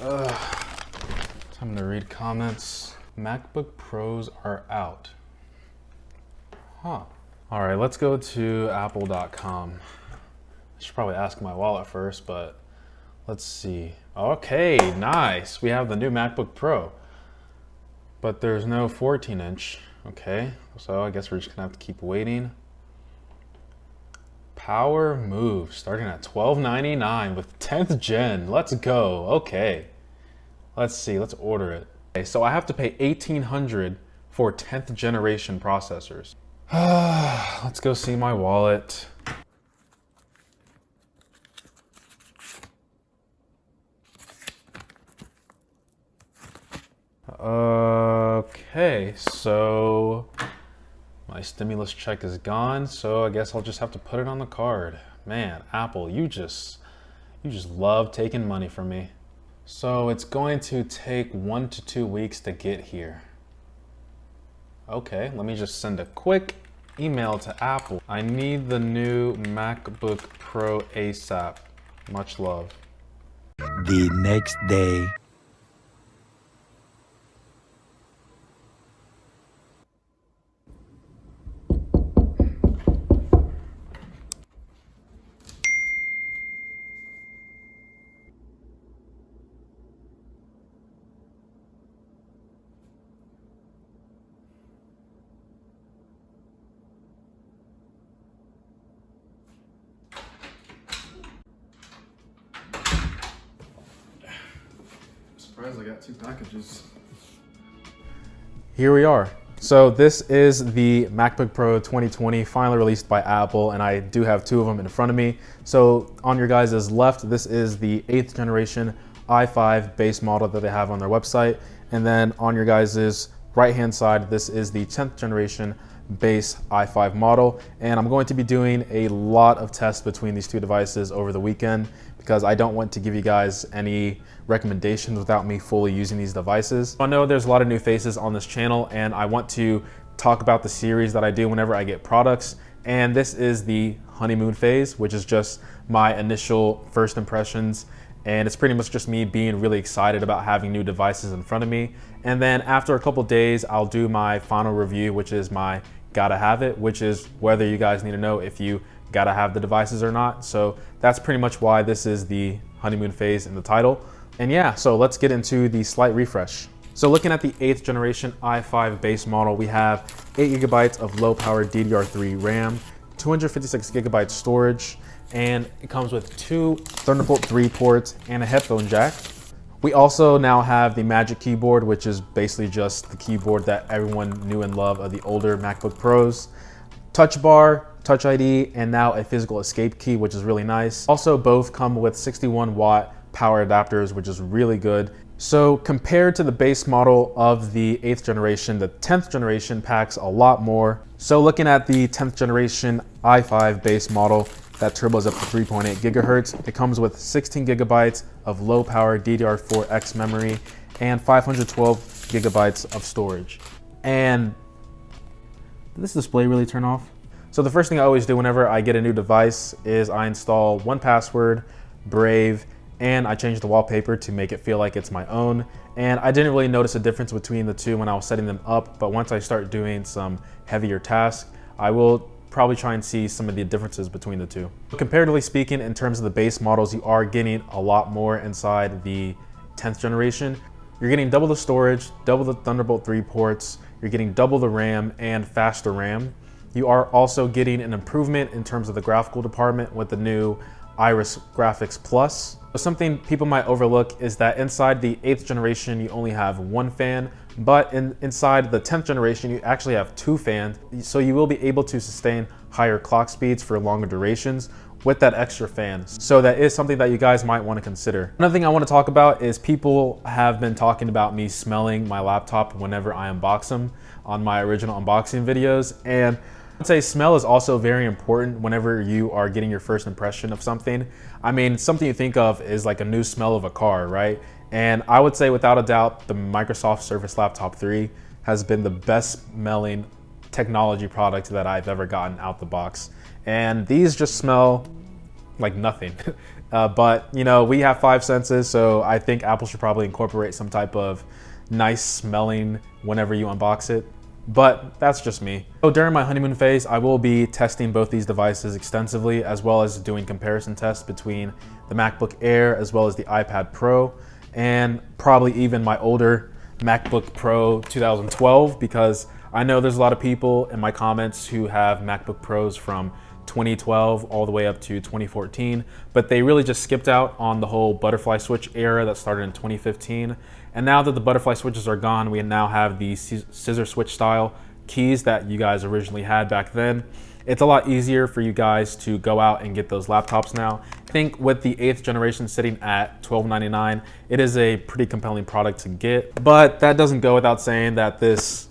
Time to read comments. MacBook Pros are out. Huh. All right, let's go to apple.com. I should probably ask my wallet first, but let's see. Okay, nice. We have the new MacBook Pro, but there's no 14-inch. Okay, so I guess we're just gonna have to keep waiting. Power Move starting at $12.99 with 10th gen. Let's go. Okay, let's see. Let's order it. Okay, so I have to pay $1,800 for 10th generation processors. Let's go see my wallet. Okay, so my stimulus check is gone, so I guess I'll just have to put it on the card. Man, Apple, you just love taking money from me. So it's going to take 1 to 2 weeks to get here. Okay, let me just send a quick email to Apple. I need the new MacBook Pro ASAP. Much love. The next day. Surprised I got 2 packages. Here we are. So this is the MacBook Pro 2020 finally released by Apple, and I do have 2 of them in front of me. So on your guys' left, this is the 8th generation i5 base model that they have on their website. And then on your guys' right-hand side, this is the 10th generation base i5 model. And I'm going to be doing a lot of tests between these 2 devices over the weekend because I don't want to give you guys any recommendations without me fully using these devices. I know there's a lot of new faces on this channel, and I want to talk about the series that I do whenever I get products. And this is the honeymoon phase, which is just my initial first impressions. And it's pretty much just me being really excited about having new devices in front of me. And then after a couple days, I'll do my final review, which is my gotta have it, which is whether you guys need to know if you gotta have the devices or not. So that's pretty much why this is the honeymoon phase in the title. And yeah, so let's get into the slight refresh. So looking at the 8th generation i5 base model, we have 8GB of low power DDR3 RAM, 256GB storage, and it comes with 2 Thunderbolt 3 ports and a headphone jack. We also now have the Magic Keyboard, which is basically just the keyboard that everyone knew and loved of the older MacBook Pros. Touch bar, Touch ID, and now a physical escape key, which is really nice. Also, both come with 61-watt power adapters, which is really good. So compared to the base model of the 8th generation, the 10th generation packs a lot more. So looking at the 10th generation i5 base model, that turbo is up to 3.8 gigahertz. It comes with 16 gigabytes of low power DDR4X memory and 512 gigabytes of storage. And did this display really turn off? So the first thing I always do whenever I get a new device is I install 1Password, Brave, and I change the wallpaper to make it feel like it's my own. And I didn't really notice a difference between the 2 when I was setting them up, but once I start doing some heavier tasks, I will probably try and see some of the differences between the 2. Comparatively speaking, in terms of the base models, you are getting a lot more inside the 10th generation. You're getting double the storage, double the Thunderbolt 3 ports, you're getting double the RAM and faster RAM. You are also getting an improvement in terms of the graphical department with the new Iris Graphics Plus. Something people might overlook is that inside the 8th generation, you only have 1 fan, but inside the 10th generation, you actually have 2 fans. So you will be able to sustain higher clock speeds for longer durations with that extra fan. So that is something that you guys might want to consider. Another thing I want to talk about is people have been talking about me smelling my laptop whenever I unbox them on my original unboxing videos. And I'd say smell is also very important whenever you are getting your first impression of something. I mean, something you think of is like a new smell of a car, right? And I would say without a doubt, the Microsoft Surface Laptop 3 has been the best smelling technology product that I've ever gotten out the box. And these just smell like nothing. But you know, we have 5 senses, so I think Apple should probably incorporate some type of nice smelling whenever you unbox it. But that's just me. So during my honeymoon phase, I will be testing both these devices extensively, as well as doing comparison tests between the MacBook Air as well as the iPad Pro, and probably even my older MacBook Pro 2012, because I know there's a lot of people in my comments who have MacBook Pros from 2012 all the way up to 2014, but they really just skipped out on the whole butterfly switch era that started in 2015. And now that the butterfly switches are gone, we now have the scissor switch style keys that you guys originally had back then. It's a lot easier for you guys to go out and get those laptops now. I think with the 8th generation sitting at $1299, it is a pretty compelling product to get. But that doesn't go without saying that this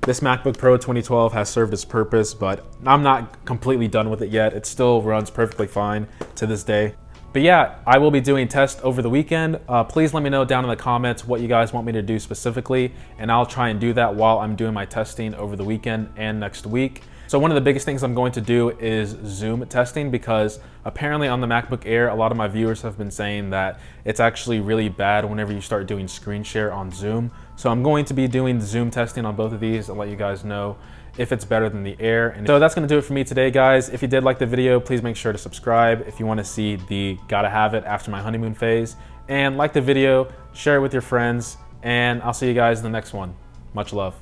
MacBook Pro 2012 has served its purpose, but I'm not completely done with it yet. It still runs perfectly fine to this day. But yeah, I will be doing tests over the weekend. Please let me know down in the comments what you guys want me to do specifically, and I'll try and do that while I'm doing my testing over the weekend and next week. So one of the biggest things I'm going to do is Zoom testing, because apparently on the MacBook Air, a lot of my viewers have been saying that it's actually really bad whenever you start doing screen share on Zoom. So I'm going to be doing Zoom testing on both of these and let you guys know if it's better than the Air. And so that's gonna do it for me today, guys. If you did like the video, please make sure to subscribe if you wanna see the gotta have it after my honeymoon phase. And like the video, share it with your friends, and I'll see you guys in the next one. Much love.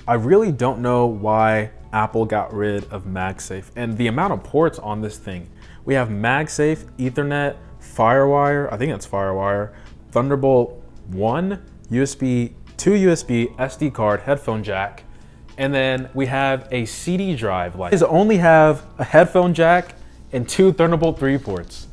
I really don't know why Apple got rid of MagSafe and the amount of ports on this thing. We have MagSafe, Ethernet, FireWire, I think that's FireWire, Thunderbolt 1, USB, 2 USB, SD card, headphone jack, and then we have a CD drive. Like, these only have a headphone jack and 2 Thunderbolt 3 ports.